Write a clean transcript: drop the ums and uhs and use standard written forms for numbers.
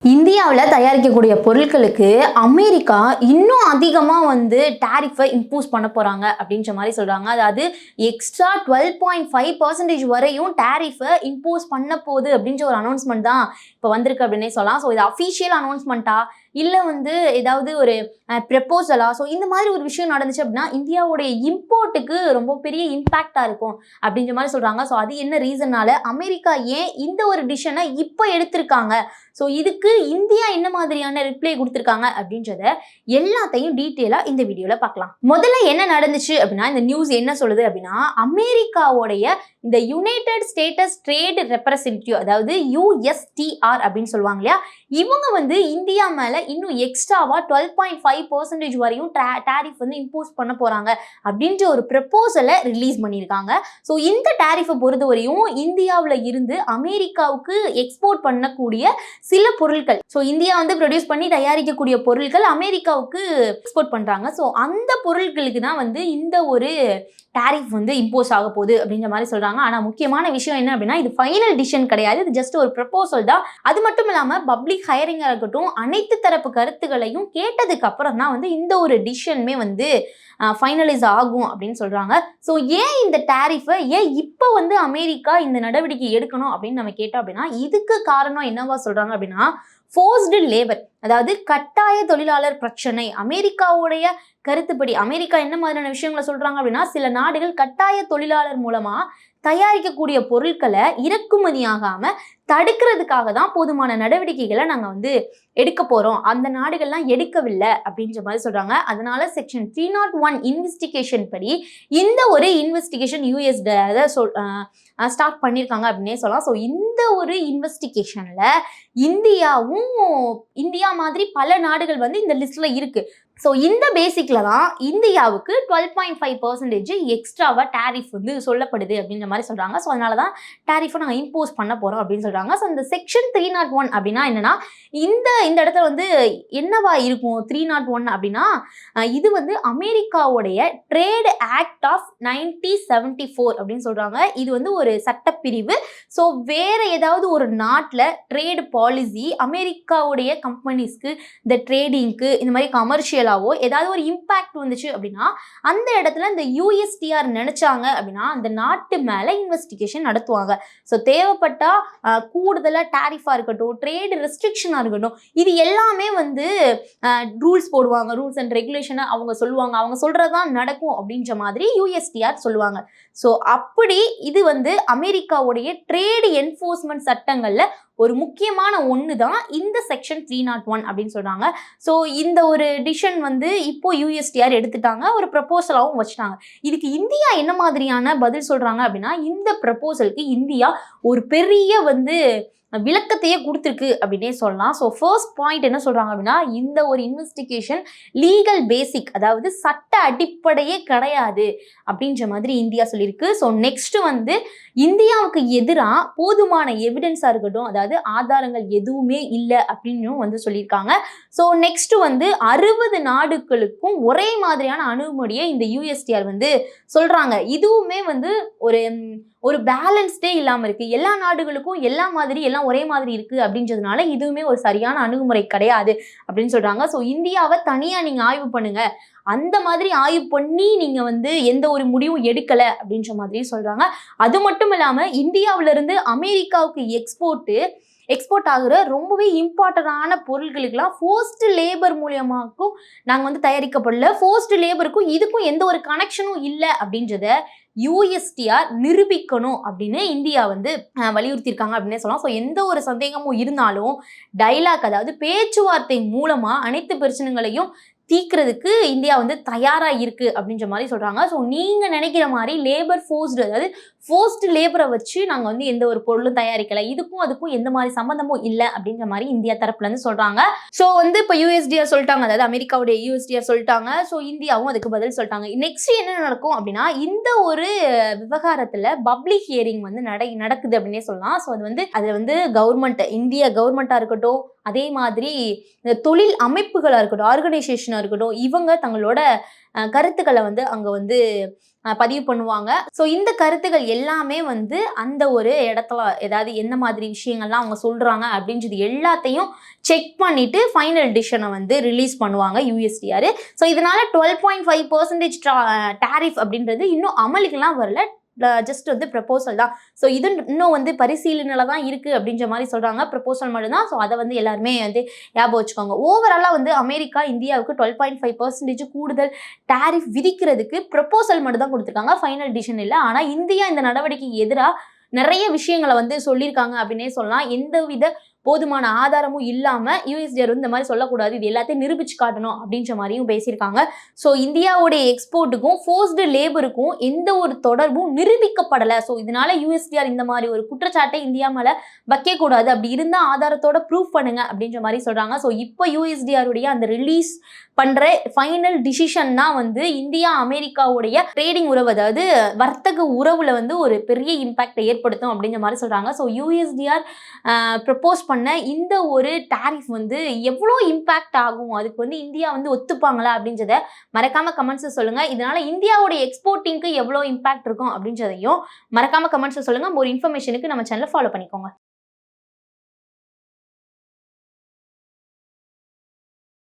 இந்தியாவில் தயாரிக்கக்கூடிய பொருட்களுக்கு அமெரிக்கா இன்னும் அதிகமாக டேரிஃபை இம்போஸ் பண்ண போகிறாங்க அப்படின்ற மாதிரி சொல்கிறாங்க. அதாவது எக்ஸ்ட்ரா 12.5% வரையும் டேரிஃபை இம்போஸ் பண்ண போகுது அப்படின்ற ஒரு அனௌன்ஸ்மெண்ட் தான் இப்போ வந்திருக்கு அப்படின்னே சொல்லலாம். ஸோ இது அஃபீஷியல் அனௌன்ஸ்மெண்ட்டா இல்லை ஏதாவது ஒரு ப்ரப்போசலா? ஸோ இந்த மாதிரி ஒரு விஷயம் நடந்துச்சு அப்படின்னா இந்தியாவுடைய இம்போர்ட்டுக்கு ரொம்ப பெரிய இம்பேக்டாக இருக்கும் அப்படின்ற மாதிரி சொல்கிறாங்க. ஸோ அது என்ன ரீசன்னால அமெரிக்கா ஏன் இந்த ஒரு டிசிஷனை இப்போ எடுத்திருக்காங்க, ஸோ இதுக்கு இந்தியா என்ன மாதிரியான ரிப்ளை கொடுத்துருக்காங்க அப்படின்றத எல்லாத்தையும் டீட்டெயிலாக இந்த வீடியோவில் பார்க்கலாம். முதல்ல என்ன நடந்துச்சு அப்படின்னா, இந்த நியூஸ் என்ன சொல்லுது அப்படின்னா, அமெரிக்காவுடைய இந்த யுனைடெட் ஸ்டேட்டஸ் ட்ரேட் ரெப்ரசன்டேட்டிவ், அதாவது USTR அப்படின்னு சொல்லுவாங்க இல்லையா, இவங்க இந்தியா மேல இன்னும் எக்ஸ்ட்ராவா 12.5% வரையும் டேரிஃப் இம்போஸ் பண்ண போறாங்க அப்படின்ற ஒரு ப்ரப்போசலை ரிலீஸ் பண்ணியிருக்காங்க. ஸோ இந்த டேரிஃபை பொறுத்தவரையும் இந்தியாவில் இருந்து அமெரிக்காவுக்கு எக்ஸ்போர்ட் பண்ணக்கூடிய சில பொருட்கள், ஸோ இந்தியா ப்ரொடியூஸ் பண்ணி தயாரிக்கக்கூடிய பொருட்கள் அமெரிக்காவுக்கு எக்ஸ்போர்ட் பண்றாங்க. ஸோ அந்த பொருட்களுக்கு தான் இந்த ஒரு டேரிஃப் இம்போஸ் ஆக போகுது அப்படின்ற மாதிரி சொல்றாங்க. ஆனா முக்கியமான விஷயம் என்ன அப்படின்னா, இது ஃபைனல் டிசிஷன் கிடையாது, இது ஜஸ்ட் ஒரு ப்ரப்போசல் தான். அது மட்டும் இல்லாம பப்ளிக் ஹையரிங்கா இருக்கட்டும், அனைத்து தரப்பு கருத்துக்களையும் கேட்டதுக்கு அப்புறம் தான் இந்த ஒரு டிசிஷனுமே ஃபைனலைஸ் ஆகும் அப்படின்னு சொல்றாங்க. ஸோ ஏன் இந்த டேரிஃபை ஏன் இப்போ அமெரிக்கா இந்த நடவடிக்கை எடுக்கணும் அப்படின்னு நம்ம கேட்டோம் அப்படின்னா, இதுக்கு காரணம் என்னவா சொல்றாங்க அப்படின்னா, ஃபோர்ஸ்டு லேபர், அதாவது கட்டாய தொழிலாளர் பிரச்சனை. அமெரிக்காவுடைய கருத்துப்படி அமெரிக்கா என்ன மாதிரியான விஷயங்களை சொல்றாங்க அப்படின்னா, சில நாடுகள் கட்டாய தொழிலாளர் மூலமா தயாரிக்கக்கூடிய பொருட்களை இறக்குமதி ஆகாம தடுக்கிறதுக்காக தான் போதுமான நடவடிக்கைகளை நாங்க எடுக்க போறோம், அந்த நாடுகள்லாம் எடுக்கவில்லை அப்படின்ற மாதிரி சொல்றாங்க. அதனால செக்ஷன் 301 இன்வெஸ்டிகேஷன் படி இந்த ஒரு இன்வெஸ்டிகேஷன் யூஎஸ் ஸ்டார்ட் பண்ணியிருக்காங்க அப்படின்னே சொல்லலாம். ஸோ இந்த ஒரு இன்வெஸ்டிகேஷன்ல இந்தியா மாதிரி பல நாடுகள் இந்த லிஸ்ட்ல இருக்கு. ஸோ இந்த பேசிக்ல தான் இந்தியாவுக்கு 12.5% எக்ஸ்ட்ராவா டேரிஃப் சொல்லப்படுது அப்படின்ற மாதிரி சொல்றாங்க. ஸோ அதனால தான் டேரிஃபை நாங்கள் இம்போஸ் பண்ண போறோம் அப்படின்னு சொல்றாங்க. ஸோ இந்த செக்ஷன் 301 அப்படின்னா என்னன்னா, இந்த இடத்துல என்னவா இருக்கும் 301 அப்படின்னா, இது அமெரிக்காவுடைய ட்ரேட் ஆக்ட் ஆஃப் 1974 அப்படின்னு சொல்றாங்க. இது ஒரு சட்டப்பிரிவு. ஸோ வேற ஏதாவது ஒரு நாட்டில் ட்ரேட் பாலிசி அமெரிக்காவுடைய கம்பெனிஸ்க்கு, இந்த ட்ரேடிங்க்கு, இந்த மாதிரி கமர்ஷியல் ஏதாவது ஒரு இம்பாக்ட் வந்துச்சு அப்படின்னா, அந்த இடத்துல இந்த USTR நினைச்சாங்க அப்படின்னா அந்த நாட்டு மேல இன்வெஸ்டிகேஷன் நடத்துவாங்க. ஸோ தேவைப்பட்டா கூடுதலா டேரிஃபா இருக்கட்டும், ட்ரேட் ரெஸ்ட்ரிக்ஷனா இருக்கட்டும், இது எல்லாமே ரூல்ஸ் போடுவாங்க, ரூல்ஸ் அண்ட் ரெகுலேஷனை அவங்க சொல்லுவாங்க, அவங்க சொல்றதுதான் நடக்கும் அப்படின்ற மாதிரி USTR சொல்லுவாங்க. ஸோ அப்படி இது அமெரிக்காவுடைய ட்ரேட் என்ஃபோர்ஸ்மெண்ட் சட்டங்கள்ல ஒரு முக்கியமான ஒன்று தான் இந்த செக்ஷன் 301 அப்படின்னு சொல்றாங்க. ஸோ இந்த ஒரு டிசிஷன் இப்போ USTR எடுத்துட்டாங்க, ஒரு ப்ரப்போசலாகவும் வச்சுட்டாங்க. இதுக்கு இந்தியா என்ன மாதிரியான பதில் சொல்றாங்க அப்படின்னா, இந்த ப்ரப்போசலுக்கு இந்தியா ஒரு பெரிய விளக்கத்தையே கொடுத்துருக்கு அப்படின்னே சொல்லலாம். ஸோ ஃபர்ஸ்ட் பாயிண்ட் என்ன சொல்றாங்க அப்படின்னா, இந்த ஒரு இன்வெஸ்டிகேஷன் லீகல் பேசிக், அதாவது சட்ட அடிப்படையே கிடையாது அப்படின்ற மாதிரி இந்தியா சொல்லியிருக்கு. ஸோ நெக்ஸ்ட் இந்தியாவுக்கு எதிராக போதுமான எவிடன்ஸாக இருக்கட்டும், அதாவது ஆதாரங்கள் எதுவுமே இல்லை அப்படின்னு சொல்லியிருக்காங்க. ஸோ நெக்ஸ்ட் 60 நாடுகளுக்கும் ஒரே மாதிரியான அணுகுமுறையை இந்த USTR சொல்றாங்க. இதுவுமே ஒரு பேலன்ஸ்டே இல்லாமல் இருக்கு, எல்லா நாடுகளுக்கும் எல்லா மாதிரி எல்லாம் ஒரே மாதிரி இருக்கு அப்படின்றதுனால இதுவுமே ஒரு சரியான அணுகுமுறை கிடையாது அப்படின்னு சொல்றாங்க. ஸோ இந்தியாவை தனியாக நீங்கள் ஆய்வு பண்ணுங்க, அந்த மாதிரி ஆய்வு பண்ணி நீங்க எந்த ஒரு முடிவும் எடுக்கல அப்படின்ற மாதிரி சொல்றாங்க. அது மட்டும் இல்லாம இந்தியாவிலிருந்து அமெரிக்காவுக்கு எக்ஸ்போர்ட் ஆகுற ரொம்பவே இம்பார்ட்டன்டான பொருட்களுக்கெல்லாம் ஃபோர்ஸ்ட் லேபர் மூலியமாக்கும் நாங்கள் தயாரிக்கப்படல, ஃபோர்ஸ்ட் லேபருக்கும் இதுக்கும் எந்த ஒரு கனெக்ஷனும் இல்லை அப்படின்றத USTR நிரூபிக்கணும் அப்படின்னு இந்தியா வலியுறுத்தியிருக்காங்க அப்படின்னே சொல்லலாம். ஸோ எந்த ஒரு சந்தேகமும் இருந்தாலும் டைலாக், அதாவது பேச்சுவார்த்தை மூலமா அனைத்து பிரச்சனைகளையும் தீக்கிறதுக்கு இந்தியா தயாரா இருக்கு அப்படின்ற மாதிரி சொல்றாங்க. ஸோ நீங்க நினைக்கிற மாதிரி லேபர் ஃபோர்ஸ்டு, அதாவது ஃபோர்ஸ்ட் லேபரை வச்சு நாங்க எந்த ஒரு பொருளும் தயாரிக்கல, இதுக்கும் அதுக்கும் எந்த மாதிரி சம்பந்தமும் இல்லை அப்படின்ற மாதிரி இந்தியா தரப்புல இருந்து சொல்றாங்க. ஸோ இப்போ USTR சொல்லிட்டாங்க, அதாவது அமெரிக்காவுடைய USTR சொல்லிட்டாங்க. ஸோ இந்தியாவும் அதுக்கு பதில் சொல்லிட்டாங்க. நெக்ஸ்ட் என்ன நடக்கும் அப்படின்னா, இந்த ஒரு விவகாரத்துல பப்ளிக் ஹியரிங் நடக்குது அப்படின்னே சொல்லலாம். ஸோ அது கவர்மெண்ட், இந்திய கவர்மெண்டா இருக்கட்டும், அதே மாதிரி தொழில் அமைப்புகளா இருக்கட்டும், ஆர்கனைசேஷனா இருக்கட்டும், இவங்க தங்களோட கருத்துக்களை அங்க பதிவு பண்ணுவாங்க. ஸோ இந்த கருத்துக்கள் எல்லாமே வந்து அந்த ஒரு இடத்துல ஏதாவது எந்த மாதிரி விஷயங்கள்லாம் அவங்க சொல்றாங்க அப்படின்றது எல்லாத்தையும் செக் பண்ணிட்டு ஃபைனல் டிசிஷனை வந்து ரிலீஸ் பண்ணுவாங்க USTR. ஸோ இதனால 12.5% டாரிஃப் அப்படின்றது இன்னும் அமலுக்குலாம் வரல. ஜஸ்ட் வந்து ப்ரப்போசல் தான். ஸோ இது இன்னும் வந்து பரிசீலனையில தான் இருக்கு அப்படின்ற மாதிரி சொல்றாங்க. ப்ரப்போசல் மட்டும்தான். ஸோ அதை வந்து எல்லாருமே வந்து ஞாபகம் வச்சுக்கோங்க. ஓவராலா வந்து அமெரிக்கா இந்தியாவுக்கு 12.5% கூடுதல் டாரிஃப் விதிக்கிறதுக்கு ப்ரப்போசல் மட்டும் தான் கொடுத்துருக்காங்க. ஃபைனல் டிசிஷன் இல்லை. ஆனா இந்தியா இந்த நடவடிக்கைக்கு எதிராக நிறைய விஷயங்களை வந்து சொல்லியிருக்காங்க அப்படின்னே சொல்லலாம். எந்தவித போதுமான ஆதாரமும் இல்லாம USTR வந்து இந்த மாதிரி சொல்லக்கூடாது, இது எல்லாத்தையும் நிரூபிச்சு காட்டணும் அப்படின்ற மாதிரியும் பேசியிருக்காங்க. ஸோ இந்தியாவுடைய எக்ஸ்போர்ட்டுக்கும் ஃபோர்ஸ்டு லேபருக்கும் எந்த ஒரு தொடர்பும் நிரூபிக்கப்படலை. ஸோ இதனால USTR இந்த மாதிரி ஒரு குற்றச்சாட்டை இந்தியா மேல வைக்கக்கூடாது, அப்படி இருந்தால் ஆதாரத்தோட ப்ரூஃப் பண்ணுங்க அப்படின்ற மாதிரி சொல்றாங்க. ஸோ இப்போ USTR உடைய அந்த ரிலீஸ் பண்ற ஃபைனல் டிசிஷன் தான் வந்து இந்தியா அமெரிக்காவுடைய ட்ரேடிங் உறவு, அதாவது வர்த்தக உறவுல வந்து ஒரு பெரிய இம்பாக்டை ஏற்படுத்தும் அப்படின்ற மாதிரி சொல்றாங்க. ஸோ USTR ப்ரப்போஸ் பண்ண இந்த ஒரு டாரிஃப் வந்து எவ்வளோ இம்பாக்ட் ஆகும், அதுக்கு வந்து இந்தியா வந்து ஒத்துப்பாங்களா அப்படின்றத மறக்காம கமெண்ட்ஸ் சொல்லுங்க. இதனால இந்தியாவுடைய எக்ஸ்போர்ட்டிங்க்கு எவ்வளோ இம்பாக்ட் இருக்கும் அப்படின்றதையும் மறக்காம கமெண்ட்ஸ் சொல்லுங்க. ஒரு இன்ஃபர்மேஷனுக்கு நம்ம சேனலை ஃபாலோ பண்ணிக்கோங்க.